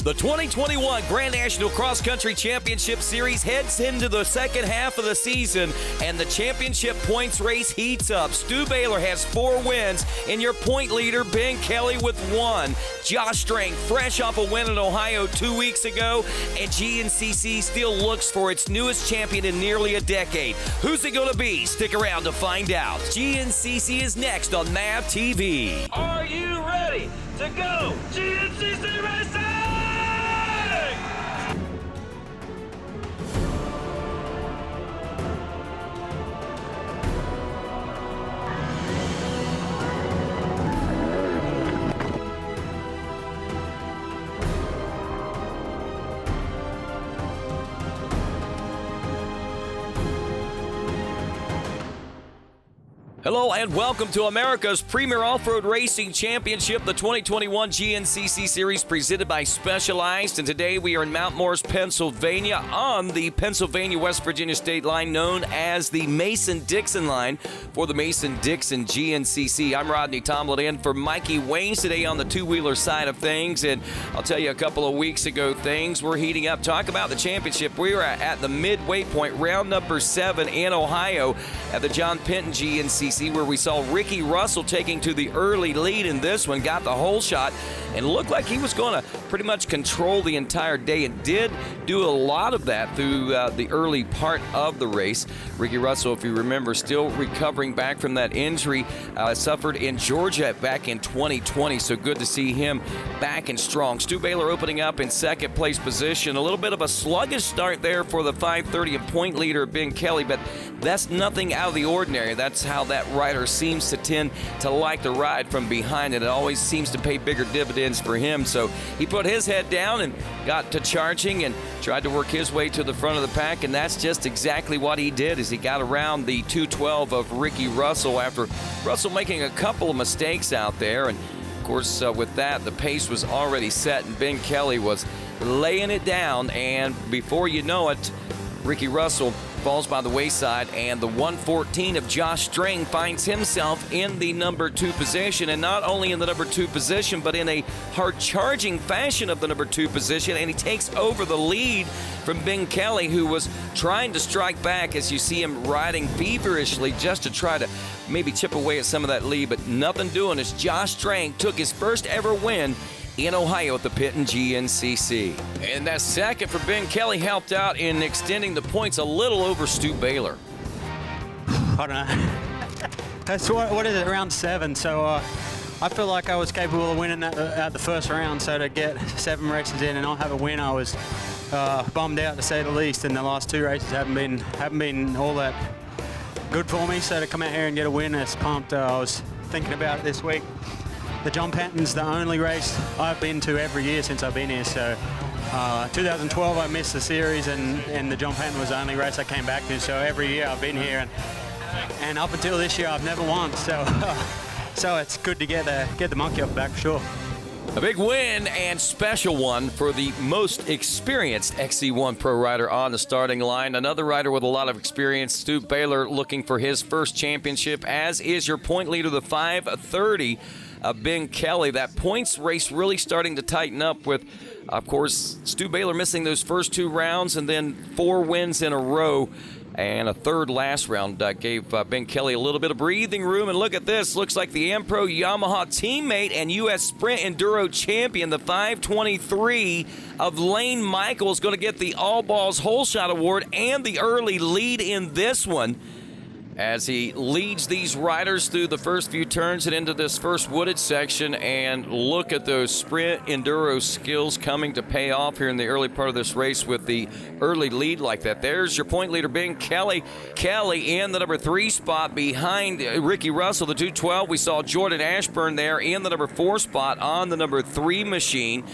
The 2021 Grand National Cross Country Championship Series heads into the second half of the season, and the championship points race heats up. Stu Baylor has 4 wins, and your point leader, Ben Kelly, with 1. Josh Strang, fresh off a win in Ohio 2 weeks ago, and GNCC still looks for its newest champion in nearly a decade. Who's it going to be? Stick around to find out. GNCC is next on MAVTV. Are you ready to go GNCC Racing? Hello and welcome to America's premier off-road racing championship, the 2021 GNCC Series presented by Specialized. And today we are in Mount Morris, Pennsylvania on the Pennsylvania-West Virginia state line known as the Mason-Dixon line for the Mason-Dixon GNCC. I'm Rodney Tomlin in for Mikey Waynes today on the two-wheeler side of things. And I'll tell you, a couple of weeks ago, things were heating up. Talk about the championship. We were at the midway point, round number 7 in Ohio at the John Penton GNCC, where we saw Ricky Russell taking to the early lead in this one, got the whole shot, and looked like he was going to pretty much control the entire day, and did do a lot of that through the early part of the race. Ricky Russell, if you remember, still recovering back from that injury, suffered in Georgia back in 2020, so good to see him back and strong. Stu Baylor opening up in second place position. A little bit of a sluggish start there for the 530 and point leader, Ben Kelly, but that's nothing out of the ordinary. That's how that rider seems to tend to like to ride from behind, and it always seems to pay bigger dividends for him. So he put his head down and got to charging and tried to work his way to the front of the pack, and that's just exactly what he did as he got around the 212 of Ricky Russell after Russell making a couple of mistakes out there. And of course, with that, the pace was already set, and Ben Kelly was laying it down, and before you know it, Ricky Russell falls by the wayside, and the 114 of Josh Strang finds himself in the number 2 position, and not only in the number 2 position, but in a hard-charging fashion of the number 2 position, and he takes over the lead from Ben Kelly, who was trying to strike back as you see him riding feverishly just to try to maybe chip away at some of that lead, but nothing doing as Josh Strang took his first ever win in Ohio at the Penton GNCC. And that second for Ben Kelly helped out in extending the points a little over Stu Baylor. I don't know. That's what is it, round 7? So I feel like I was capable of winning at the first round. So to get 7 races in and not have a win, I was bummed out to say the least. And the last 2 races haven't been all that good for me. So to come out here and get a win, it's pumped. I was thinking about it this week. The John Penton's the only race I've been to every year since I've been here. So 2012 I missed the series, and the John Penton was the only race I came back to. So every year I've been here, and up until this year I've never won. So so it's good to get the monkey off the back for sure. A big win and special one for the most experienced XC1 Pro rider on the starting line. Another rider with a lot of experience, Stu Baylor, looking for his first championship, as is your point leader, the 530. Ben Kelly. That points race really starting to tighten up with, of course, Stu Baylor missing those first 2 rounds, and then 4 wins in a row and a third last round gave Ben Kelly a little bit of breathing room. And look at this. Looks like the Ampro Yamaha teammate and U.S. Sprint Enduro champion, the 523 of Lane Michael, is going to get the All Balls Whole Shot Award and the early lead in this one, as he leads these riders through the first few turns and into this first wooded section. And look at those sprint enduro skills coming to pay off here in the early part of this race with the early lead like that. There's your point leader, Ben Kelly. Kelly in the number 3 spot behind Ricky Russell, the 212. We saw Jordan Ashburn there in the number 4 spot on the number 3 machine.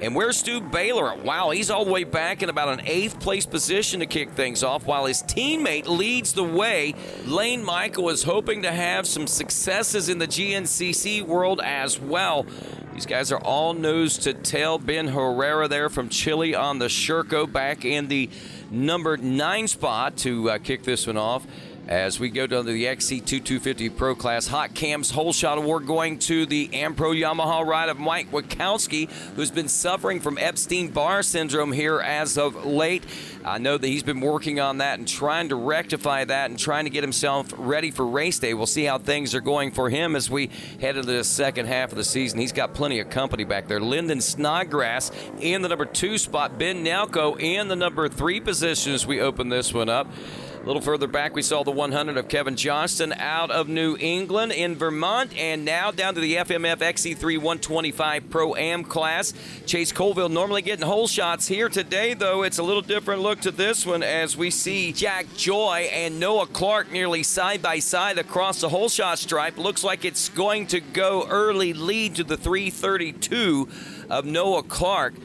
And where's Stu Baylor? Wow, he's all the way back in about an 8th place position to kick things off, while his teammate leads the way. Lane Michael is hoping to have some successes in the GNCC world as well. These guys are all nose to tail. Ben Herrera there from Chile on the Sherco back in the number 9 spot to kick this one off. As we go to the XC2250 Pro Class, Hot Cam's Hole Shot Award going to the AmPro Yamaha ride of Mike Wachowski, who's been suffering from Epstein-Barr syndrome here as of late. I know that he's been working on that and trying to rectify that and trying to get himself ready for race day. We'll see how things are going for him as we head into the second half of the season. He's got plenty of company back there. Lyndon Snodgrass in the number 2 spot. Ben Nalco in the number 3 position as we open this one up. A little further back, we saw the 100 of Kevin Johnston out of New England in Vermont, and now down to the FMF XC3 125 Pro-Am class. Chase Colville normally getting hole shots here today, though. It's a little different look to this one as we see Jack Joy and Noah Clark nearly side by side across the hole shot stripe. Looks like it's going to go early lead to the 332 of Noah Clark.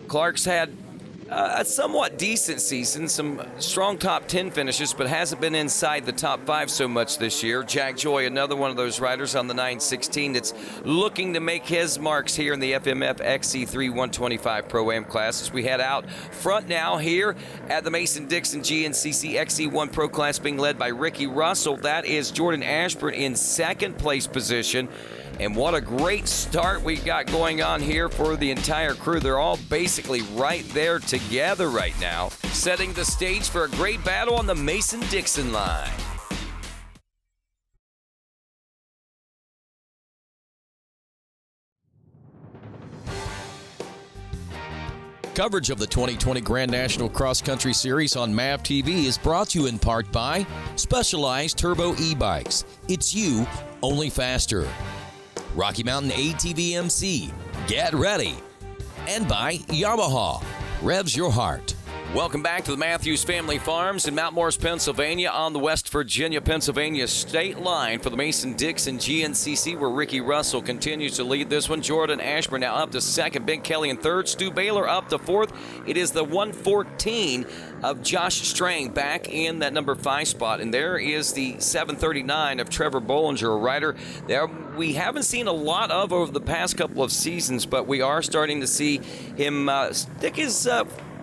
Clark's had a somewhat decent season, some strong top 10 finishes, but hasn't been inside the top 5 so much this year. Jack Joy, another one of those riders on the 916 that's looking to make his marks here in the FMF XC3 125 Pro-Am class. As we head out front now here at the Mason-Dixon GNCC XC1 Pro class being led by Ricky Russell. That is Jordan Ashburn in second place position. And what a great start we got going on here for the entire crew. They're all basically right there together right now, setting the stage for a great battle on the Mason-Dixon line. Coverage of the 2020 Grand National Cross Country Series on MAVTV is brought to you in part by Specialized Turbo e-bikes. It's you, only faster. Rocky Mountain ATV MC, get ready. And by Yamaha, revs your heart. Welcome back to the Matthews Family Farms in Mount Morris, Pennsylvania, on the West Virginia-Pennsylvania state line for the Mason-Dixon GNCC, where Ricky Russell continues to lead this one. Jordan Ashburn now up to second. Ben Kelly in third. Stu Baylor up to fourth. It is the 114 of Josh Strang back in that number 5 spot. And there is the 739 of Trevor Bollinger, a rider there we haven't seen a lot of over the past couple of seasons, but we are starting to see him stick his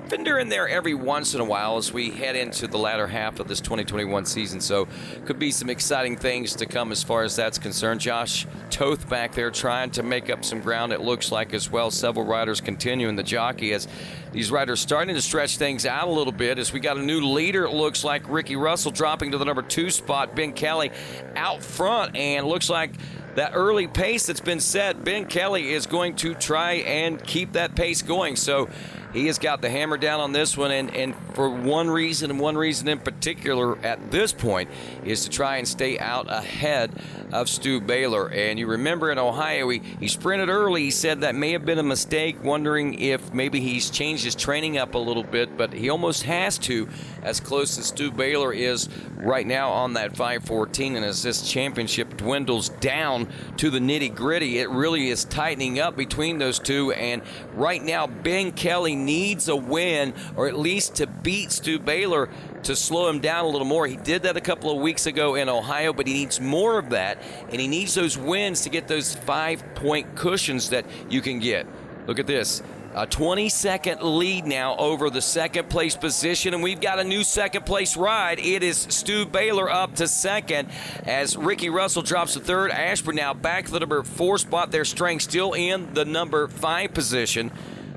fender in there every once in a while as we head into the latter half of this 2021 season. So could be some exciting things to come as far as that's concerned. Josh Toth back there trying to make up some ground, it looks like, as well. Several riders continuing the jockey as these riders starting to stretch things out a little bit as we got a new leader. It looks like Ricky Russell dropping to the number 2 spot. Ben Kelly out front, and looks like that early pace that's been set, Ben Kelly is going to try and keep that pace going. So he has got the hammer down on this one, and for one reason, and one reason in particular at this point, is to try and stay out ahead of Stu Baylor. And you remember in Ohio, he sprinted early. He said that may have been a mistake, wondering if maybe he's changed his training up a little bit, but he almost has to, as close as Stu Baylor is right now on that 514. And as this championship dwindles down to the nitty-gritty, it really is tightening up between those two. And right now, Ben Kelly needs a win, or at least to beat Stu Baylor, to slow him down a little more. He did that a couple of weeks ago in Ohio, but he needs more of that, and he needs those wins to get those 5-point cushions that you can get. Look at this. A 20-second lead now over the second place position, and we've got a new second place ride. It is Stu Baylor up to second as Ricky Russell drops to third. Ashburn now back to the number 4 spot there. Strang still in the number 5 position.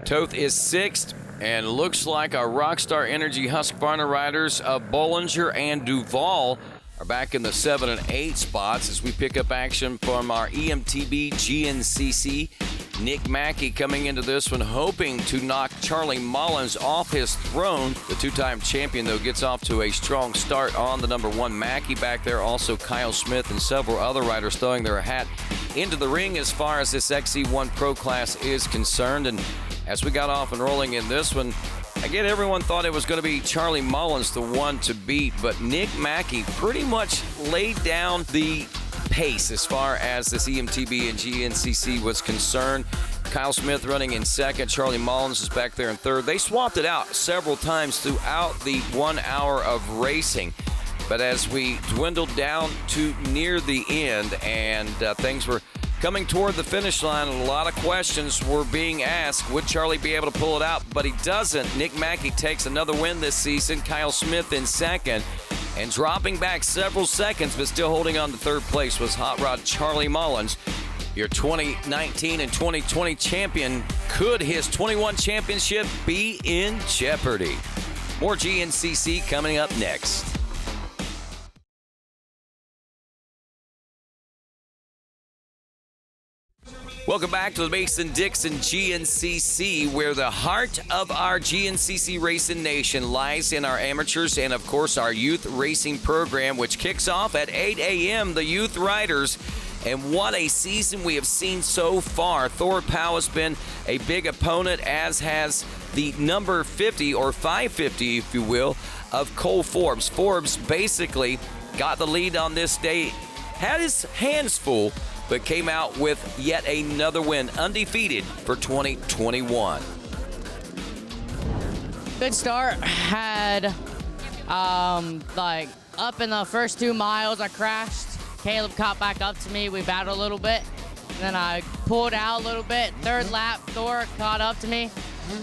Toth is 6th, and looks like our Rockstar Energy Husqvarna riders of Bollinger and Duval are back in the 7 and 8 spots as we pick up action from our EMTB GNCC. Nick Mackey coming into this one hoping to knock Charlie Mullins off his throne. The 2-time champion, though, gets off to a strong start on the number 1 Mackey back there. Also Kyle Smith and several other riders throwing their hat into the ring as far as this XC1 Pro class is concerned. And as we got off and rolling in this one, again, everyone thought it was going to be Charlie Mullins, the one to beat, but Nick Mackey pretty much laid down the pace as far as this EMTB and GNCC was concerned. Kyle Smith running in second. Charlie Mullins is back there in third. They swapped it out several times throughout the 1 hour of racing. But as we dwindled down to near the end and things were coming toward the finish line, a lot of questions were being asked. Would Charlie be able to pull it out? But he doesn't. Nick Mackey takes another win this season. Kyle Smith in second. And dropping back several seconds, but still holding on to third place, was Hot Rod Charlie Mullins. Your 2019 and 2020 champion. Could his 21 championship be in jeopardy? More GNCC coming up next. Welcome back to the Mason-Dixon GNCC, where the heart of our GNCC Racing Nation lies in our amateurs and, of course, our youth racing program, which kicks off at 8 a.m., the Youth Riders. And what a season we have seen so far. Thor Powell has been a big opponent, as has the number 50, or 550, if you will, of Cole Forbes. Forbes basically got the lead on this day, had his hands full, but came out with yet another win, undefeated for 2021. Good start. Had, up in the first 2 miles, I crashed. Caleb caught back up to me. We battled a little bit. Then I pulled out a little bit. Third lap, Thor caught up to me.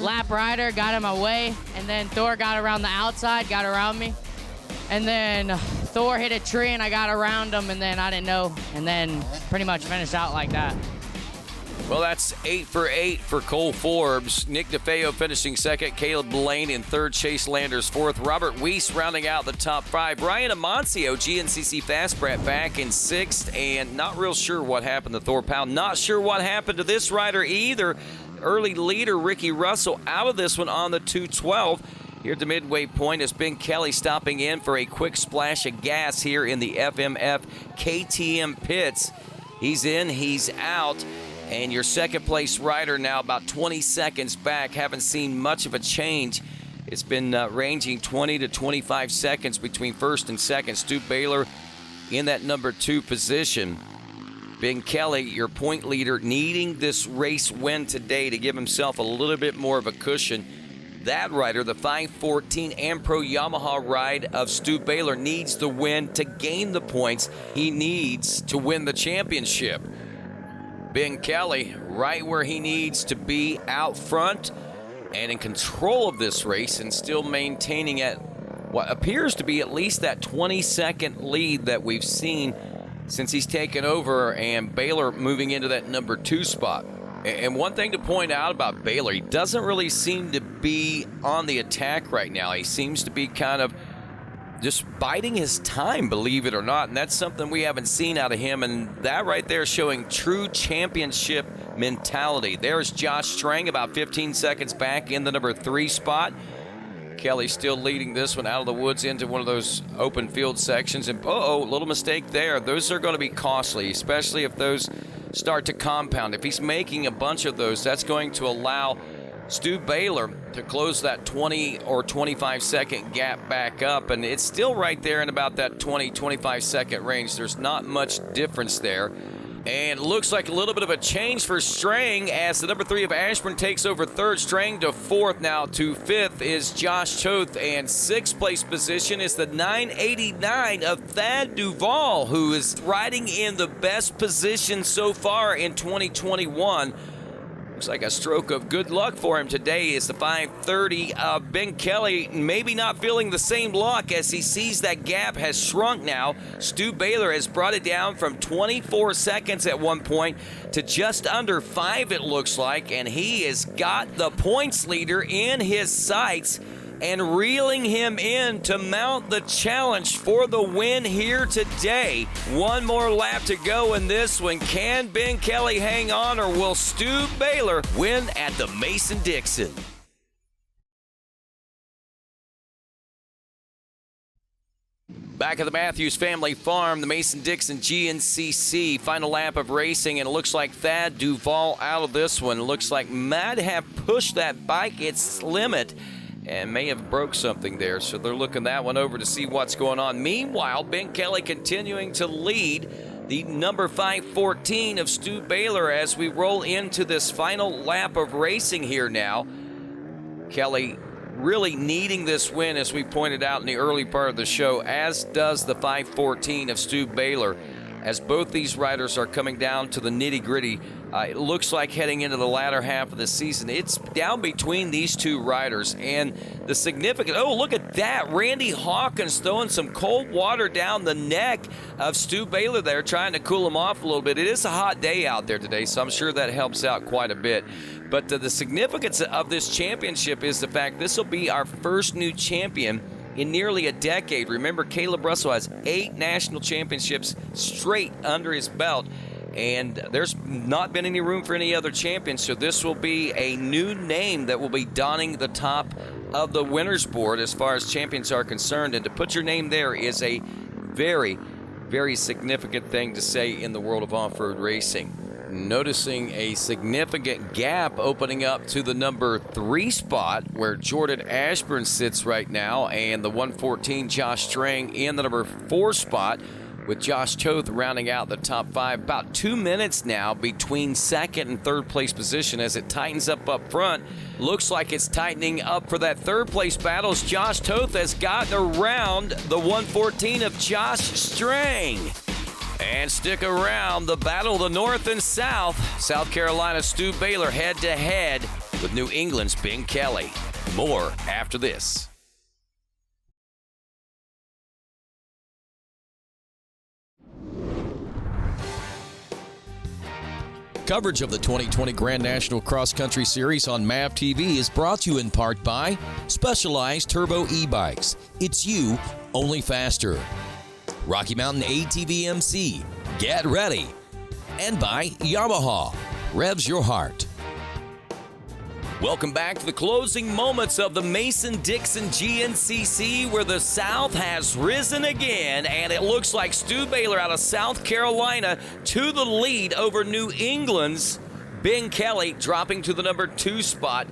Lap rider got in my way. And then Thor got around the outside, got around me. And then Thor hit a tree and I got around him, and then I didn't know. And then pretty much finished out like that. Well, that's 8 for 8 for Cole Forbes. Nick DeFeo finishing second. Caleb Blaine in third. Chase Landers fourth. Robert Weiss rounding out the top 5. Ryan Amancio, GNCC Fast Brat, back in sixth. And not real sure what happened to Thor Powell. Not sure what happened to this rider either. Early leader Ricky Russell out of this one on the 212. Here at the midway point is Ben Kelly stopping in for a quick splash of gas here in the FMF KTM pits. He's in, he's out. And your second place rider now about 20 seconds back. Haven't seen much of a change. It's been ranging 20 to 25 seconds between first and second. Stu Baylor in that number 2 position. Ben Kelly, your point leader, needing this race win today to give himself a little bit more of a cushion. That rider, the 514 Ampro Yamaha ride of Stu Baylor, needs the win to gain the points he needs to win the championship. Ben Kelly right where he needs to be, out front and in control of this race, and still maintaining at what appears to be at least that 20-second lead that we've seen since he's taken over, and Baylor moving into that number 2 spot. And one thing to point out about Baylor, he doesn't really seem to be on the attack right now. He seems to be kind of just biding his time, believe it or not, and that's something we haven't seen out of him, and that right there showing true championship mentality. There's Josh Strang about 15 seconds back in the number 3 spot. Kelly still leading this one out of the woods into one of those open field sections, and little mistake there. Those are going to be costly, especially if those start to compound. If he's making a bunch of those, that's going to allow Stu Baylor to close that 20 or 25 second gap back up, and it's still right there in about that 20-25 second range. There's not much difference there. And it looks like a little bit of a change for Strang as the number 3 of Ashburn takes over third. Strang to fourth. Now to fifth is Josh Choate, and sixth place position is the 989 of Thad Duvall, who is riding in the best position so far in 2021. Looks like a stroke of good luck for him today is the 530 of Ben Kelly. Maybe not feeling the same luck as he sees that gap has shrunk now. Stu Baylor has brought it down from 24 seconds at one point to just under 5, it looks like. And he has got the points leader in his sights and reeling him in to mount the challenge for the win here today. One more lap to go in this one. Can Ben Kelly hang on, or will Stu Baylor win at the Mason-Dixon? Back at the Matthews family farm, the Mason-Dixon GNCC, final lap of racing, and it looks like Thad Duvall out of this one. It looks like might have pushed that bike its limit and may have broke something there, so they're looking that one over to see what's going on. Meanwhile, Ben Kelly continuing to lead the number 514 of Stu Baylor as we roll into this final lap of racing here now. Kelly really needing this win, as we pointed out in the early part of the show, as does the 514 of Stu Baylor. as both these riders are coming down to the nitty-gritty. It looks like heading into the latter half of the season, it's down between these two riders. And the significant, oh, look at that. Randy Hawkins throwing some cold water down the neck of Stu Baylor there, trying to cool him off a little bit. It is a hot day out there today, so I'm sure that helps out quite a bit. But the significance of this championship is the fact this will be our first new champion in nearly a decade. Remember, Caleb Russell has 8 national championships straight under his belt, and there's not been any room for any other champions, so this will be a new name that will be donning the top of the winner's board as far as champions are concerned. And to put your name there is a very, very significant thing to say in the world of off-road racing. Noticing a significant gap opening up to the number 3 spot where Jordan Ashburn sits right now, and the 114 Josh Strang in the number 4 spot, with Josh Toth rounding out the top 5. About 2 minutes now between second and third place position as it tightens up front. Looks like it's tightening up for that third place battle as Josh Toth has gotten around the 114 of Josh Strang. And stick around, the battle of the North and South. South Carolina Stu Baylor head-to-head with New England's Ben Kelly. More after this. Coverage of the 2020 Grand National Cross Country Series on MAVTV is brought to you in part by Specialized Turbo E-Bikes. It's you, only faster. Rocky Mountain ATV MC, get ready. And by Yamaha, revs your heart. Welcome back to the closing moments of the Mason-Dixon GNCC, where the South has risen again, and it looks like Stu Baylor out of South Carolina to the lead over New England's Ben Kelly, dropping to the number 2 spot.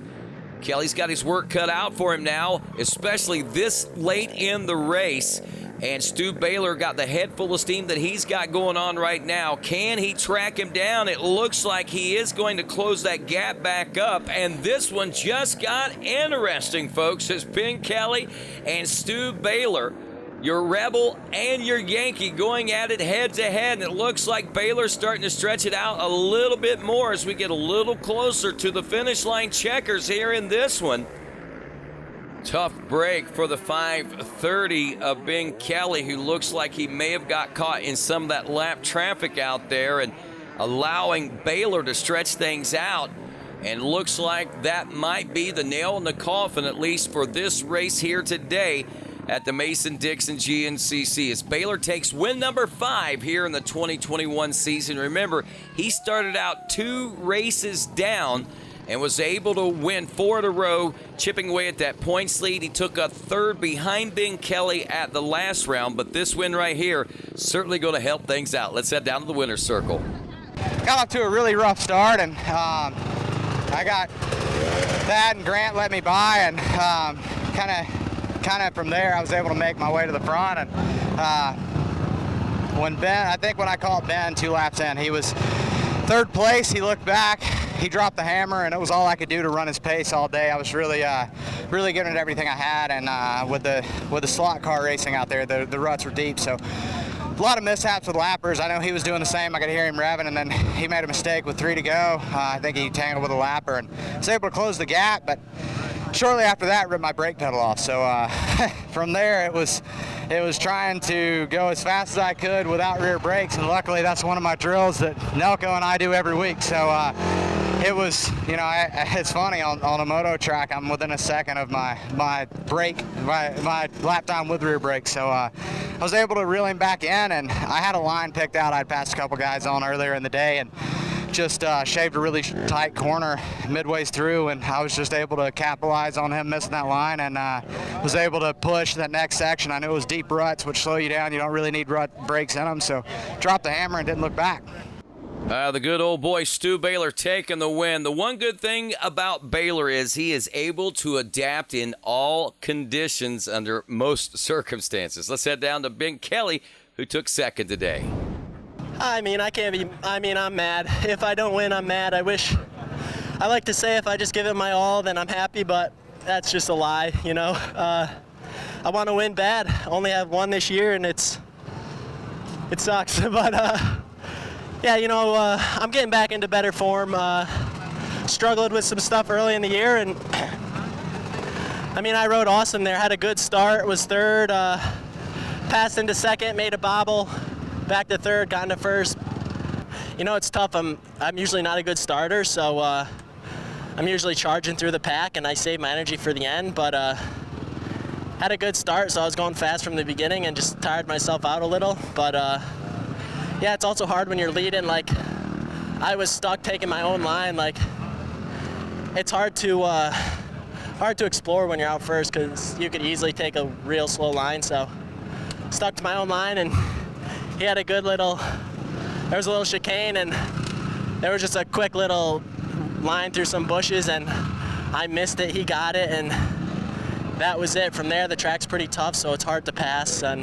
Kelly's got his work cut out for him now, especially this late in the race. And Stu Baylor got the head full of steam that he's got going on right now. Can he track him down? It looks like he is going to close that gap back up. And this one just got interesting, folks, as Ben Kelly and Stu Baylor, your Rebel and your Yankee, going at it head-to-head. And it looks like Baylor's starting to stretch it out a little bit more as we get a little closer to the finish line checkers here in this one. Tough break for the 530 of Ben Kelly, who looks like he may have got caught in some of that lap traffic out there and allowing Baylor to stretch things out. And looks like that might be the nail in the coffin, at least for this race here today at the Mason-Dixon GNCC, as Baylor takes win number 5 here in the 2021 season. Remember, he started out 2 races down and was able to win 4 in a row, chipping away at that points lead. He took a 3rd behind Ben Kelly at the last round, but this win right here certainly going to help things out. Let's head down to the winner's circle. Got off to a really rough start, and I got Thad and Grant let me by, and kind of from there I was able to make my way to the front. And when I called Ben 2 laps in, he was 3rd place. He looked back, he dropped the hammer, and it was all I could do to run his pace all day. I was really giving it everything I had, and with the slot car racing out there, the ruts were deep, so a lot of mishaps with lappers. I know he was doing the same. I could hear him revving, and then he made a mistake with 3 to go. I think he tangled with a lapper and was able to close the gap, but shortly after that, ripped my brake pedal off. So from there, it was trying to go as fast as I could without rear brakes, and luckily that's one of my drills that Nelco and I do every week. So it was, it's funny, on a moto track, I'm within a second of my lap time with rear brakes. So I was able to reel him back in, and I had a line picked out. I'd passed a couple guys on earlier in the day, and just shaved a really tight corner midways through, and I was just able to capitalize on him missing that line, and was able to push that next section. I knew it was deep ruts, which slow you down. You don't really need rut brakes in them, so dropped the hammer and didn't look back. The good old boy Stu Baylor taking the win. The one good thing about Baylor is he is able to adapt in all conditions under most circumstances. Let's head down to Ben Kelly, who took 2nd today. I'm mad. If I don't win, I'm mad. I like to say if I just give it my all, then I'm happy, but that's just a lie, I want to win bad. I only have 1 this year, and it's It sucks, but yeah, you know, I'm getting back into better form. Struggled with some stuff early in the year, and I mean, I rode awesome there. Had a good start, was third, passed into second, made a bobble, back to third, got into first. You know, it's tough. I'm usually not a good starter, so I'm usually charging through the pack, and I save my energy for the end, but had a good start, so I was going fast from the beginning and just tired myself out a little. But yeah, it's also hard when you're leading. Like, I was stuck taking my own line. Like, it's hard to explore when you're out first, because you could easily take a real slow line. So stuck to my own line, and he had a good little, there was a little chicane, and there was just a quick little line through some bushes, and I missed it. He got it, and that was it. From there, the track's pretty tough, so it's hard to pass. And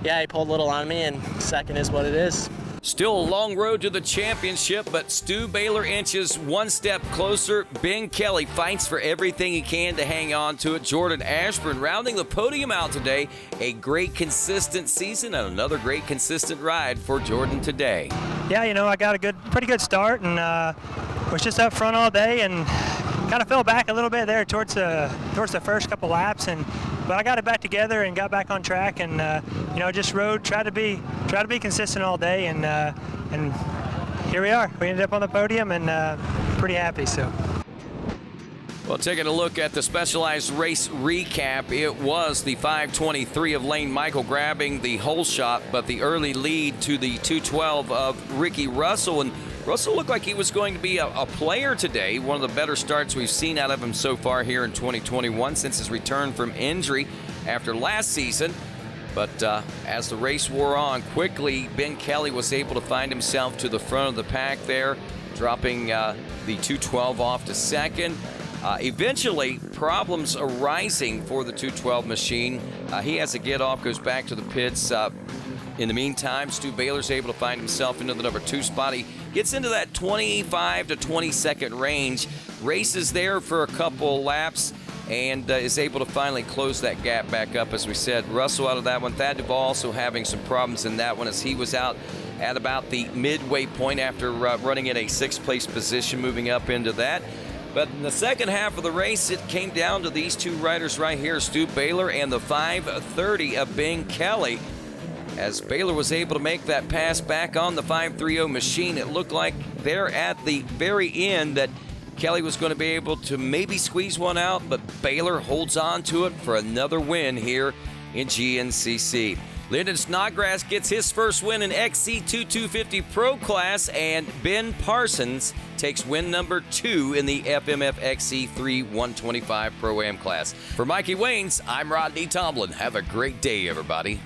yeah, he pulled a little on me, and second is what it is. Still a long road to the championship, but Stu Baylor inches one step closer. Ben Kelly fights for everything he can to hang on to it. Jordan Ashburn rounding the podium out today. A great consistent season and another great consistent ride for Jordan today. Yeah, you know, I got a pretty good start, and was just up front all day, and kind of fell back a little bit there towards the first couple laps, but I got it back together and got back on track, and you know, just rode, tried to be consistent all day, and here we are. We ended up on the podium, and pretty happy. So. Well, taking a look at the specialized race recap, it was the 5:23 of Lane Michael grabbing the hole shot, but the early lead to the 2:12 of Ricky Russell. And Russell looked like he was going to be a player today. One of the better starts we've seen out of him so far here in 2021 since his return from injury after last season. But as the race wore on, quickly Ben Kelly was able to find himself to the front of the pack there, dropping the 2:12 off to second. Eventually, problems arising for the 2:12 machine. He has to get off, goes back to the pits. In the meantime, Stu Baylor's able to find himself into the number 2 spot. He gets into that 25 to 20 second range, races there for a couple laps, and is able to finally close that gap back up. As we said, Russell out of that one. Thad Duvall also having some problems in that one, as he was out at about the midway point after running in a 6th place position, moving up into that. But in the second half of the race, it came down to these two riders right here, Stu Baylor and the 5:30 of Ben Kelly. As Baylor was able to make that pass back on the 5:30 machine, it looked like there at the very end that Kelly was going to be able to maybe squeeze one out, but Baylor holds on to it for another win here in GNCC. Lyndon Snodgrass gets his first win in XC2 250 Pro class, and Ben Parsons takes win number 2 in the FMF XC3 125 Pro-Am class. For Mikey Waynes, I'm Rodney Tomlin. Have a great day, everybody.